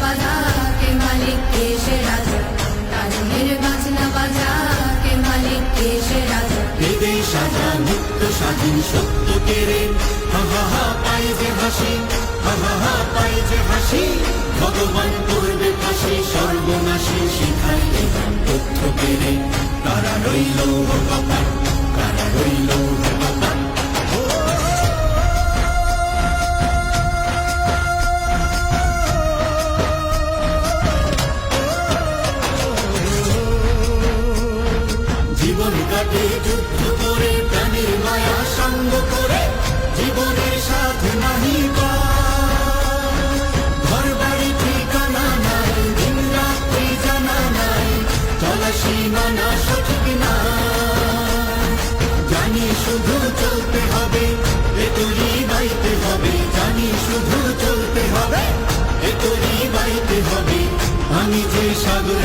বাজা কে মালিক কে সে রাজা, তারুণের বাজনা বাজা কে মালিক কে সে রাজা। হৃদয় সাজা মুক্ত স্বাধীন সত্য কেড়ে, হা হা হা পাই যে হাসি, হা হা হা পাই যে হাসি। ভগবান করবে ফাঁসি সর্বনাশী, শিখাই তথ্য কেড়ে। তারা রইল কপাট, তারা রইল কপাট। জীবন কাটে যুদ্ধ করে, প্রাণের মায়া সঙ্গ করে, জীবনের সাথে নাহি ঘর বাড়ি ঠিকানা নাই, দিন রাত্রি জানা নাই, চলা সীমানা সঠিক না। জানি শুধু চলতে হবে, এতরি বাইতে হবে, জানি শুধু চলতে হবে, এতরি বাইতে হবে। আমি যে সাগর